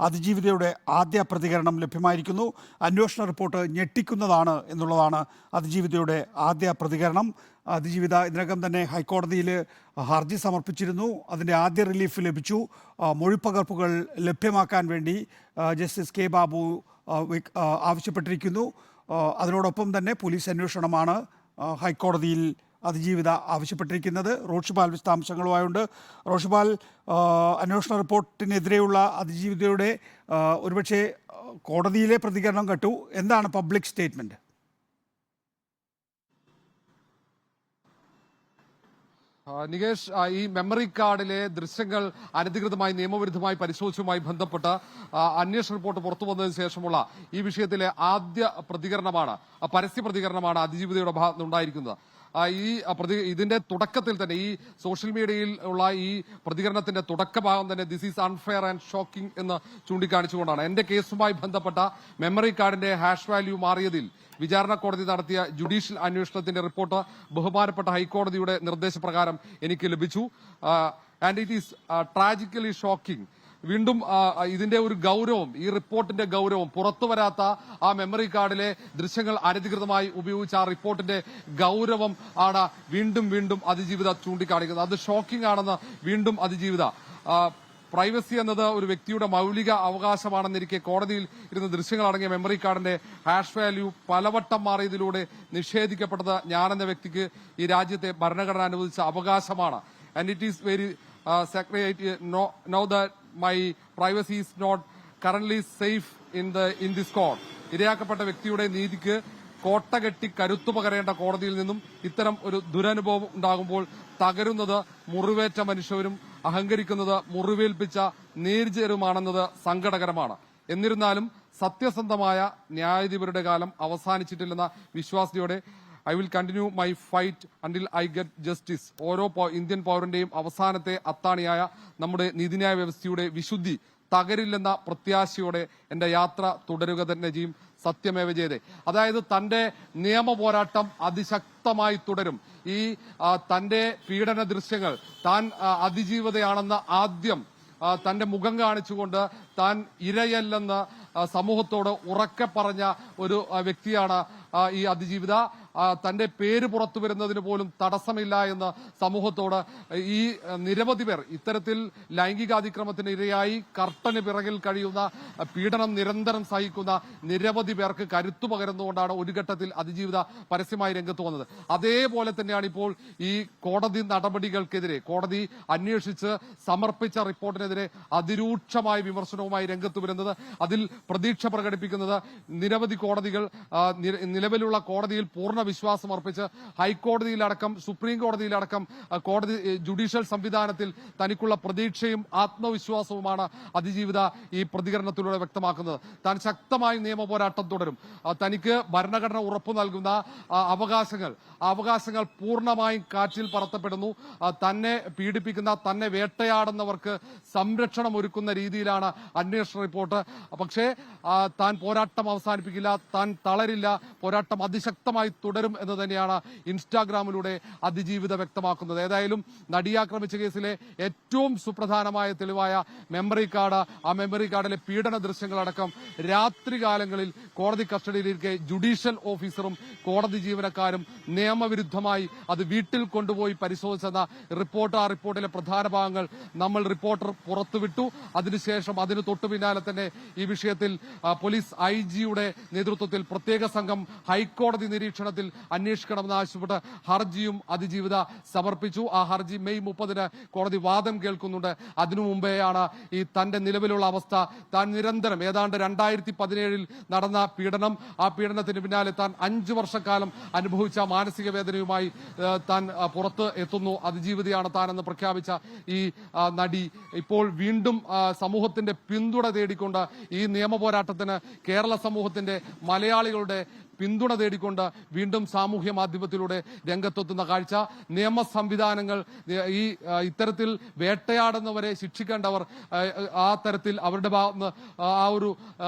അതിജീവിതയുടെ ആദ്യ പ്രതികരണം ലഭ്യമായിരിക്കുന്നു. അന്വേഷണ റിപ്പോർട്ട് ഞെട്ടിക്കുന്നതാണ് എന്നുള്ളതാണ് അതിജീവിതയുടെ ആദ്യ പ്രതികരണം. അതിജീവിത ഇതിനകം തന്നെ ഹൈക്കോടതിയിൽ ഹർജി സമർപ്പിച്ചിരുന്നു. അതിൻ്റെ ആദ്യ റിലീഫ് ലഭിച്ചു. മൊഴിപ്പകർപ്പുകൾ ലഭ്യമാക്കാൻ വേണ്ടി ജസ്റ്റിസ് കെ ബാബു ആവശ്യപ്പെട്ടിരിക്കുന്നു. അതിനോടൊപ്പം തന്നെ പോലീസ് അന്വേഷണമാണ് ഹൈക്കോടതിയിൽ അതിജീവിത ആവശ്യപ്പെട്ടിരിക്കുന്നത്. റോഷിപാൽ വിശദാംശങ്ങളുമായുണ്ട്. റോഷിപാൽ, അന്വേഷണ റിപ്പോർട്ടിനെതിരെയുള്ള അതിജീവിതയുടെ ഒരുപക്ഷെ കോടതിയിലെ പ്രതികരണം കേട്ടു. എന്താണ് പബ്ലിക് സ്റ്റേറ്റ്മെന്റ്? നികേഷ്, ഈ മെമ്മറി കാർഡിലെ ദൃശ്യങ്ങൾ അനധികൃതമായി നിയമവിരുദ്ധമായി പരിശോധിച്ചതുമായി ബന്ധപ്പെട്ട അന്വേഷണ റിപ്പോർട്ട് പുറത്തു വന്നതിന് ശേഷമുള്ള ഈ വിഷയത്തിലെ ആദ്യ പ്രതികരണമാണ്, പരസ്യ പ്രതികരണമാണ് അതിജീവിതയുടെ ഭാഗത്ത് ഉണ്ടായിരിക്കുന്നത്. ഇതിന്റെ തുടക്കത്തിൽ തന്നെ ഈ സോഷ്യൽ മീഡിയയിൽ ഉള്ള ഈ പ്രതികരണത്തിന്റെ തുടക്കഭാഗം തന്നെ this is unfair and shocking എന്ന് ചൂണ്ടിക്കാണിച്ചുകൊണ്ടാണ്. എന്റെ കേസുമായി ബന്ധപ്പെട്ട മെമ്മറി കാർഡിന്റെ ഹാഷ് വാല്യൂ മാറിയതിൽ വിചാരണ കോടതി നടത്തിയ ജുഡീഷ്യൽ അന്വേഷണത്തിന്റെ റിപ്പോർട്ട് ബഹുമാനപ്പെട്ട ഹൈക്കോടതിയുടെ നിർദ്ദേശപ്രകാരം എനിക്ക് ലഭിച്ചു. And it is tragically shocking. വീണ്ടും ഇതിന്റെ ഒരു ഗൗരവം, ഈ റിപ്പോർട്ടിന്റെ ഗൗരവം, പുറത്തു വരാത്ത ആ മെമ്മറി കാർഡിലെ ദൃശ്യങ്ങൾ അനധികൃതമായി ഉപയോഗിച്ച ആ റിപ്പോർട്ടിന്റെ ഗൗരവം ആണ് വീണ്ടും വീണ്ടും അതിജീവിത ചൂണ്ടിക്കാണിക്കുന്നത്. അത് ഷോക്കിംഗ് ആണെന്ന് വീണ്ടും അതിജീവിത. പ്രൈവസി എന്നത് ഒരു വ്യക്തിയുടെ മൌലിക അവകാശമാണെന്നിരിക്കെ കോടതിയിൽ ഇരുന്ന ദൃശ്യങ്ങൾ അടങ്ങിയ മെമ്മറി കാർഡിന്റെ ഹാഷ് വാല്യൂ പലവട്ടം മാറിയതിലൂടെ നിഷേധിക്കപ്പെട്ടത് ഞാനെന്ന വ്യക്തിക്ക് ഈ രാജ്യത്തെ ഭരണഘടന അനുവദിച്ച അവകാശമാണ്. And it is very sacred know that my privacy is not currently safe in this court. ഇരയാക്കപ്പെട്ട വ്യക്തിയുടെ നീതിക്ക് കോട്ട കെട്ടി കരുത്തു പകരേണ്ട കോടതിയിൽ നിന്നും ഇത്തരം ഒരു ദുരനുഭവം ഉണ്ടാകുമ്പോൾ തകരുന്നത് മുറിവേറ്റ മനുഷ്യരും അഹങ്കരിക്കുന്നത് മുറിവേൽപ്പിച്ച നീർജരുമാണെന്നത് സങ്കടകരമാണ്. എന്നിരുന്നാലും സത്യസന്ധമായ ന്യായാധിപരുടെ കാലം അവസാനിച്ചിട്ടില്ലെന്ന വിശ്വാസത്തോടെ I will continue my fight until I get justice. ഓരോ ഇന്ത്യൻ പൗരന്റെയും അവസാനത്തെ അത്താണിയായ നമ്മുടെ നീതിന്യായ വ്യവസ്ഥയുടെ വിശുദ്ധി തകരില്ലെന്ന പ്രത്യാശയോടെ എന്റെ യാത്ര തുടരുക തന്നെ ചെയ്യും. സത്യമേവ ജയതേ. അതായത് തന്റെ നിയമ പോരാട്ടം അതിശക്തമായി തുടരും. ഈ തന്റെ പീഡന ദൃശ്യങ്ങൾ താൻ അതിജീവിതയാണെന്ന് ആദ്യം തന്റെ മുഖം കാണിച്ചുകൊണ്ട് താൻ ഇരയല്ലെന്ന് സമൂഹത്തോട് ഉറക്കെ പറഞ്ഞ ഒരു വ്യക്തിയാണ് ഈ അതിജീവിത. തന്റെ പേര് പുറത്തു വരുന്നതിന് പോലും തടസ്സമില്ല എന്ന് സമൂഹത്തോട് ഈ നിരവധി പേർ ഇത്തരത്തിൽ ലൈംഗികാതിക്രമത്തിന് ഇരയായി കർട്ടന് പിറകിൽ കഴിയുന്ന, പീഡനം നിരന്തരം സഹിക്കുന്ന നിരവധി പേർക്ക് കരുത്തു പകരുന്നുകൊണ്ടാണ് ഒരു ഘട്ടത്തിൽ അതിജീവിത പരസ്യമായി രംഗത്ത് വന്നത്. അതേപോലെ തന്നെയാണ് ഇപ്പോൾ ഈ കോടതി നടപടികൾക്കെതിരെ, കോടതി അന്വേഷിച്ച് സമർപ്പിച്ച റിപ്പോർട്ടിനെതിരെ അതിരൂക്ഷമായ വിമർശനവുമായി രംഗത്ത് വരുന്നത്. അതിൽ പ്രതീക്ഷ പ്രകടിപ്പിക്കുന്നത് നിരവധി കോടതികൾ, നിലവിലുള്ള കോടതിയിൽ പൂർണ്ണ വിശ്വാസം അർപ്പിച്ച് ഹൈക്കോടതിയിലടക്കം സുപ്രീം കോടതിയിലടക്കം കോടതി ജുഡീഷ്യൽ സംവിധാനത്തിൽ തനിക്കുള്ള പ്രതീക്ഷയും ആത്മവിശ്വാസവുമാണ് അതിജീവിത ഈ പ്രതികരണത്തിലൂടെ വ്യക്തമാക്കുന്നത്. താൻ ശക്തമായി നിയമ പോരാട്ടം തുടരും. തനിക്ക് ഭരണഘടന ഉറപ്പു നൽകുന്ന അവകാശങ്ങൾ പൂർണ്ണമായും കാറ്റിൽ പറത്തപ്പെടുന്നു. തന്നെ പീഡിപ്പിക്കുന്ന, തന്നെ വേട്ടയാടുന്നവർക്ക് സംരക്ഷണം ഒരുക്കുന്ന രീതിയിലാണ് അന്വേഷണ റിപ്പോർട്ട്. പക്ഷേ താൻ പോരാട്ടം അവസാനിപ്പിക്കില്ല, താൻ തളരില്ല, പോരാട്ടം അതിശക്തമായി തുടരും എന്ന് തന്നെയാണ് ഇൻസ്റ്റാഗ്രാമിലൂടെ അതിജീവിത വ്യക്തമാക്കുന്നത്. ഏതായാലും നടിയാക്രമിച്ച കേസിലെ ഏറ്റവും സുപ്രധാനമായ തെളിവായ മെമ്മറി കാർഡ്, ആ മെമ്മറി കാർഡിലെ പീഡന ദൃശ്യങ്ങളടക്കം രാത്രികാലങ്ങളിൽ കോടതി കസ്റ്റഡിയിലിരിക്കെ ജുഡീഷ്യൽ ഓഫീസറും കോടതി ജീവനക്കാരും നിയമവിരുദ്ധമായി അത് വീട്ടിൽ കൊണ്ടുപോയി പരിശോധിച്ചെന്ന റിപ്പോർട്ട്, ആ റിപ്പോർട്ടിലെ പ്രധാന ഭാഗങ്ങൾ നമ്മൾ റിപ്പോർട്ടർ പുറത്തുവിട്ടു. അതിനുശേഷം അതിന് തൊട്ടു പിന്നാലെ തന്നെ ഈ വിഷയത്തിൽ പോലീസ് IG-യുടെ നേതൃത്വത്തിൽ പ്രത്യേക സംഘം ഹൈക്കോടതി നിരീക്ഷണത്തിൽ അന്വേഷിക്കണമെന്ന് ആവശ്യപ്പെട്ട് ഹർജിയും അതിജീവിത സമർപ്പിച്ചു. ആ ഹർജി മെയ് 30-ന് കോടതി വാദം കേൾക്കുന്നുണ്ട്. അതിനു മുമ്പെയാണ് ഈ തന്റെ നിലവിലുള്ള അവസ്ഥ, താൻ നിരന്തരം ഏതാണ്ട് 2017-ൽ നടന്ന പീഡനം, ആ പീഡനത്തിന് പിന്നാലെ താൻ 5 വർഷക്കാലം അനുഭവിച്ച മാനസിക വേദനയുമായി താൻ പുറത്ത് എത്തുന്നു. അതിജീവിതയാണ് താനെന്ന് പ്രഖ്യാപിച്ച ഈ നടി ഇപ്പോൾ വീണ്ടും സമൂഹത്തിന്റെ പിന്തുണ തേടിക്കൊണ്ട് ഈ നിയമ പോരാട്ടത്തിന് കേരള സമൂഹത്തിന്റെ, മലയാളികളുടെ പിന്തുണ തേടിക്കൊണ്ട് വീണ്ടും സാമൂഹ്യ മാധ്യമത്തിലൂടെ രംഗത്തെത്തുന്ന കാഴ്ച. നിയമ സംവിധാനങ്ങൾ ഇത്തരത്തിൽ വേട്ടയാടുന്നവരെ ശിക്ഷിക്കേണ്ടവർ ആ തരത്തിൽ അവരുടെ ഭാഗത്ത് ആ ഒരു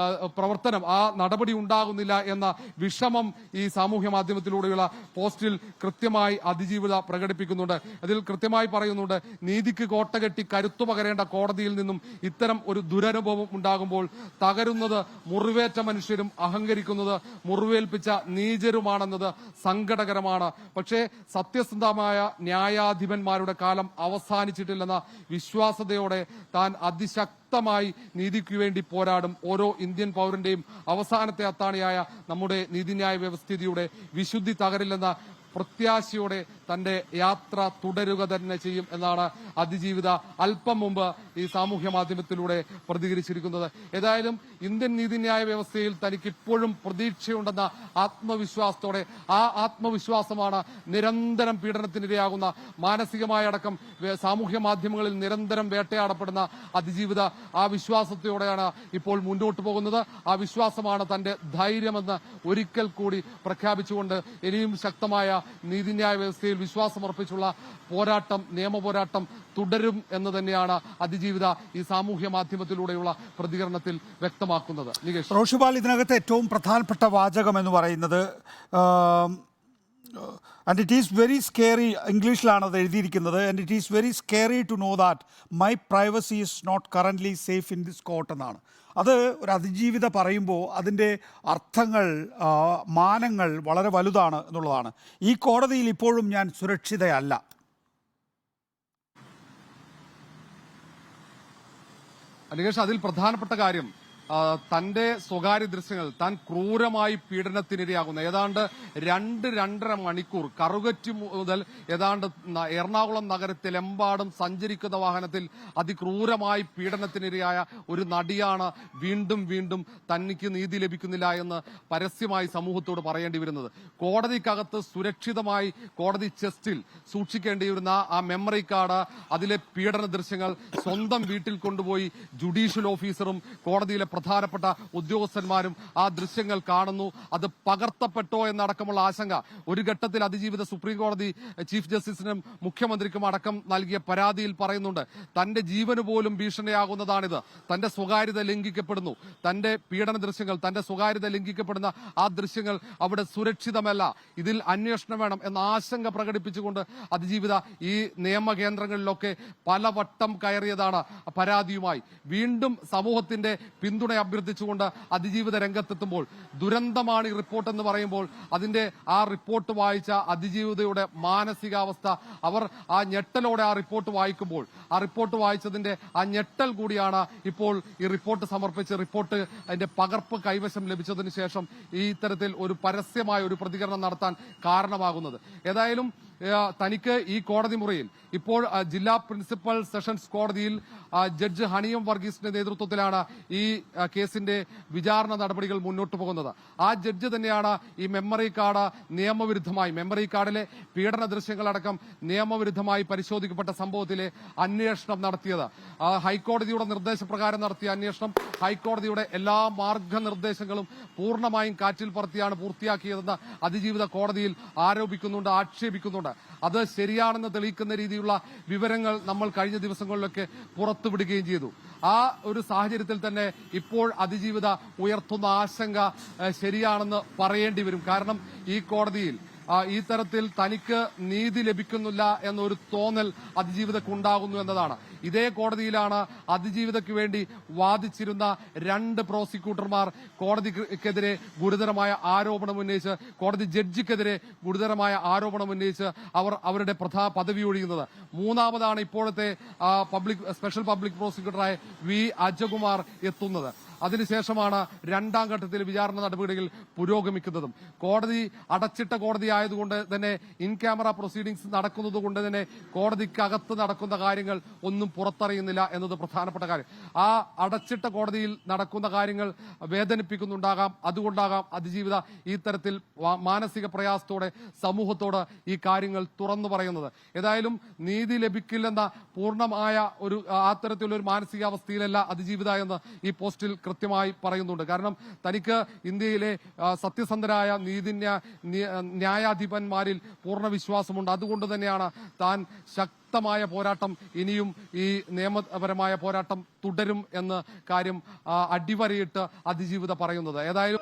പ്രവർത്തനം, ആ നടപടി ഉണ്ടാകുന്നില്ല എന്ന വിഷമം ഈ സാമൂഹ്യ മാധ്യമത്തിലൂടെയുള്ള പോസ്റ്റിൽ കൃത്യമായി അതിജീവിത പ്രകടിപ്പിക്കുന്നുണ്ട്. അതിൽ കൃത്യമായി പറയുന്നുണ്ട്, നീതിക്ക് കോട്ടകെട്ടി കരുത്തു പകരേണ്ട കോടതിയിൽ നിന്നും ഇത്തരം ഒരു ദുരനുഭവം ഉണ്ടാകുമ്പോൾ തകരുന്നത് മുറിവേറ്റ മനുഷ്യരും അഹങ്കരിക്കുന്നത് മുറിവേൽപ്പിച്ച നീചരുമാണെന്നത് സങ്കടകരമാണ്. പക്ഷേ സത്യസന്ധമായ ന്യായാധിപന്മാരുടെ കാലം അവസാനിച്ചിട്ടില്ലെന്ന വിശ്വാസതയോടെ താൻ അതിശക്തമായി നീതിക്ക് വേണ്ടി പോരാടും. ഓരോ ഇന്ത്യൻ പൗരന്റെയും അവസാനത്തെ അത്താണിയായ നമ്മുടെ നീതിന്യായ വ്യവസ്ഥിതിയുടെ വിശുദ്ധി തകരില്ലെന്ന പ്രത്യാശയോടെ തന്റെ യാത്ര തുടരുക തന്നെ ചെയ്യും എന്നാണ് അതിജീവിത അല്പം മുമ്പ് ഈ സാമൂഹ്യ മാധ്യമത്തിലൂടെ പ്രതികരിച്ചിരിക്കുന്നത്. ഏതായാലും ഇന്ത്യൻ നീതിന്യായ വ്യവസ്ഥയിൽ തനിക്ക് ഇപ്പോഴും പ്രതീക്ഷയുണ്ടെന്ന ആത്മവിശ്വാസത്തോടെ, ആ ആത്മവിശ്വാസമാണ് നിരന്തരം പീഡനത്തിനിരയാകുന്ന, മാനസികമായ അടക്കം സാമൂഹ്യ മാധ്യമങ്ങളിൽ നിരന്തരം വേട്ടയാടപ്പെടുന്ന അതിജീവിത ആ വിശ്വാസത്തോടെയാണ് ഇപ്പോൾ മുന്നോട്ട് പോകുന്നത്. ആ വിശ്വാസമാണ് തന്റെ ധൈര്യമെന്ന് ഒരിക്കൽ കൂടി പ്രഖ്യാപിച്ചുകൊണ്ട് ഇനിയും ശക്തമായ നീതിന്യായ വ്യവസ്ഥയിൽ വിശ്വാസമർപ്പിച്ചുള്ള പോരാട്ടം, നിയമ പോരാട്ടം തുടരും എന്ന് തന്നെയാണ് അതിജീവിത ഈ സാമൂഹ്യ മാധ്യമത്തിലൂടെയുള്ള പ്രതികരണത്തിൽ വ്യക്തമാക്കുന്നത്. നികേഷ്, റോഷിപാൽ, ഇതിനകത്ത് ഏറ്റവും പ്രധാനപ്പെട്ട വാചകം എന്ന് പറയുന്നത് and it is very scary, ഇംഗ്ലീഷിലാണ് അത് എഴുതിയിരിക്കുന്നത്, and it is very scary to know that my privacy is not currently safe in this court എന്നാണ്. അത് ഒരു അതിജീവിത പറയുമ്പോൾ അതിൻ്റെ അർത്ഥങ്ങൾ, മാനങ്ങൾ വളരെ വലുതാണ് എന്നുള്ളതാണ്. ഈ കോടതിയിൽ ഇപ്പോഴും ഞാൻ സുരക്ഷിതയല്ല. നികേഷ്, അതിൽ പ്രധാനപ്പെട്ട കാര്യം തന്റെ സ്വകാര്യ ദൃശ്യങ്ങൾ താൻ ക്രൂരമായി പീഡനത്തിനിരയാകുന്ന ഏതാണ്ട് 2-2.5 മണിക്കൂർ കറുകറ്റി മുതൽ ഏതാണ്ട് എറണാകുളം നഗരത്തിലെമ്പാടും സഞ്ചരിക്കുന്ന വാഹനത്തിൽ അതിക്രൂരമായി പീഡനത്തിനിരയായ ഒരു നടിയാണ് വീണ്ടും വീണ്ടും തനിക്ക് നീതി ലഭിക്കുന്നില്ല എന്ന് പരസ്യമായി സമൂഹത്തോട് പറയേണ്ടി വരുന്നത്. കോടതിക്കകത്ത് സുരക്ഷിതമായി കോടതി ചെസ്റ്റിൽ സൂക്ഷിക്കേണ്ടിയിരുന്ന ആ മെമ്മറി കാർഡ്, അതിലെ പീഡന ദൃശ്യങ്ങൾ സ്വന്തം വീട്ടിൽ കൊണ്ടുപോയി ജുഡീഷ്യൽ ഓഫീസറും കോടതിയിലെ പ്രധാനപ്പെട്ട ഉദ്യോഗസ്ഥന്മാരും ആ ദൃശ്യങ്ങൾ കാണുന്നു. അത് പകർത്തപ്പെട്ടോ എന്നടക്കമുള്ള ആശങ്ക ഒരു ഘട്ടത്തിൽ അതിജീവിത സുപ്രീം കോടതി ചീഫ് ജസ്റ്റിസിനും മുഖ്യമന്ത്രിക്കും അടക്കം നൽകിയ പരാതിയിൽ പറയുന്നുണ്ട്. തന്റെ ജീവന് പോലും ഭീഷണിയാകുന്നതാണിത്, തന്റെ സ്വകാര്യത ലംഘിക്കപ്പെടുന്നു, തന്റെ പീഡന ദൃശ്യങ്ങൾ, തന്റെ സ്വകാര്യത ലംഘിക്കപ്പെടുന്ന ആ ദൃശ്യങ്ങൾ അവിടെ സുരക്ഷിതമല്ല, ഇതിൽ അന്വേഷണം വേണം എന്ന ആശങ്ക പ്രകടിപ്പിച്ചുകൊണ്ട് അതിജീവിത ഈ നിയമ കേന്ദ്രങ്ങളിലൊക്കെ പലവട്ടം കയറിയതാണ് പരാതിയുമായി. വീണ്ടും സമൂഹത്തിന്റെ പിന്തുണ അഭ്യർത്ഥിച്ചുകൊണ്ട് അതിജീവിത രംഗത്തെത്തുമ്പോൾ ദുരന്തമാണ് ഈ റിപ്പോർട്ട് എന്ന് പറയുമ്പോൾ അതിന്റെ ആ റിപ്പോർട്ട് വായിച്ച അതിജീവിതയുടെ മാനസികാവസ്ഥ, അവർ ആ ഞെട്ടലോടെ ആ റിപ്പോർട്ട് വായിക്കുമ്പോൾ, ആ റിപ്പോർട്ട് വായിച്ചതിന്റെ ആ ഞെട്ടൽ കൂടിയാണ് ഇപ്പോൾ ഈ റിപ്പോർട്ട് സമർപ്പിച്ച് റിപ്പോർട്ട് അതിന്റെ പകർപ്പ് കൈവശം ലഭിച്ചതിന് ശേഷം ഈ ഇത്തരത്തിൽ ഒരു പരസ്യമായ ഒരു പ്രതികരണം നടത്താൻ കാരണമാകുന്നത്. ഏതായാലും തനിക്ക് ഈ കോടതി മുറിയിൽ ഇപ്പോൾ ജില്ലാ പ്രിൻസിപ്പൽ സെഷൻസ് കോടതിയിൽ ജഡ്ജ് ഹണിയം വർഗീസിന്റെ നേതൃത്വത്തിലാണ് ഈ കേസിന്റെ വിചാരണ നടപടികൾ മുന്നോട്ട് പോകുന്നത്. ആ ജഡ്ജ് തന്നെയാണ് ഈ മെമ്മറി കാർഡ് നിയമവിരുദ്ധമായി, മെമ്മറി കാർഡിലെ പീഡന ദൃശ്യങ്ങളടക്കം നിയമവിരുദ്ധമായി പരിശോധിക്കപ്പെട്ട സംഭവത്തിലെ അന്വേഷണം നടത്തിയത്. ഹൈക്കോടതിയുടെ നിർദ്ദേശപ്രകാരം നടത്തിയ അന്വേഷണം ഹൈക്കോടതിയുടെ എല്ലാ മാർഗനിർദ്ദേശങ്ങളും പൂർണ്ണമായും കാറ്റിൽ പറത്തിയാണ് പൂർത്തിയാക്കിയതെന്ന് അതിജീവിത കോടതിയിൽ ആരോപിക്കുന്നുണ്ട്, ആക്ഷേപിക്കുന്നുണ്ട്. അത് ശരിയാണെന്ന് തെളിയിക്കുന്ന രീതിയിലുള്ള വിവരങ്ങൾ നമ്മൾ കഴിഞ്ഞ ദിവസങ്ങളിലൊക്കെ പുറത്തുവിടുകയും ചെയ്തു. ആ ഒരു സാഹചര്യത്തിൽ തന്നെ ഇപ്പോൾ അതിജീവിത ഉയർത്തുന്ന ആശങ്ക ശരിയാണെന്ന് പറയേണ്ടി വരും. കാരണം ഈ കോടതിയിൽ ഈ തരത്തിൽ തനിക്ക് നീതി ലഭിക്കുന്നില്ല എന്നൊരു തോന്നൽ അതിജീവിതക്ക് ഉണ്ടാകുന്നു എന്നതാണ്. ഇതേ കോടതിയിലാണ് അതിജീവിതയ്ക്ക് വേണ്ടി വാദിച്ചിരുന്ന 2 പ്രോസിക്യൂട്ടർമാർ കോടതിക്കെതിരെ ഗുരുതരമായ ആരോപണം ഉന്നയിച്ച്, കോടതി ജഡ്ജിക്കെതിരെ ഗുരുതരമായ ആരോപണം ഉന്നയിച്ച് അവർ അവരുടെ പദവി ഒഴിയുന്നത്. മൂന്നാമതാണ് ഇപ്പോഴത്തെ സ്പെഷ്യൽ പബ്ലിക് പ്രോസിക്യൂട്ടറായ വി അജകുമാർ എത്തുന്നത്. അതിനുശേഷമാണ് 2ാം ഘട്ടത്തിൽ വിചാരണ നടപടികൾ പുരോഗമിക്കുന്നതും. കോടതി അടച്ചിട്ട കോടതി ആയതുകൊണ്ട് തന്നെ ഇൻ ക്യാമറ പ്രൊസീഡിംഗ്സ് നടക്കുന്നത് കൊണ്ട് തന്നെ കോടതിക്കകത്ത് നടക്കുന്ന കാര്യങ്ങൾ ഒന്നും പുറത്തറിയുന്നില്ല എന്നത് പ്രധാനപ്പെട്ട കാര്യം. ആ അടച്ചിട്ട കോടതിയിൽ നടക്കുന്ന കാര്യങ്ങൾ വേദനിപ്പിക്കുന്നുണ്ടാകാം, അതുകൊണ്ടാകാം അതിജീവിത ഈ തരത്തിൽ മാനസിക പ്രയാസത്തോടെ സമൂഹത്തോട് ഈ കാര്യങ്ങൾ തുറന്നു പറയുന്നത്. ഏതായാലും നീതി ലഭിക്കില്ലെന്ന പൂർണ്ണമായ ഒരു അത്തരത്തിലുള്ള ഒരു മാനസികാവസ്ഥയിലല്ല അതിജീവിത എന്ന് ഈ പോസ്റ്റിൽ കൃത്യമായി പറയുന്നുണ്ട്. കാരണം തനിക്ക് ഇന്ത്യയിലെ സത്യസന്ധരായ ന്യായാധിപന്മാരിൽ പൂർണ്ണ വിശ്വാസമുണ്ട്. അതുകൊണ്ട് തന്നെയാണ് താൻ ശക്തമായ പോരാട്ടം ഇനിയും ഈ നിയമപരമായ പോരാട്ടം തുടരും എന്ന കാര്യം അടിവരയിട്ട് അതിജീവിത പറയുന്നത്. ഏതായാലും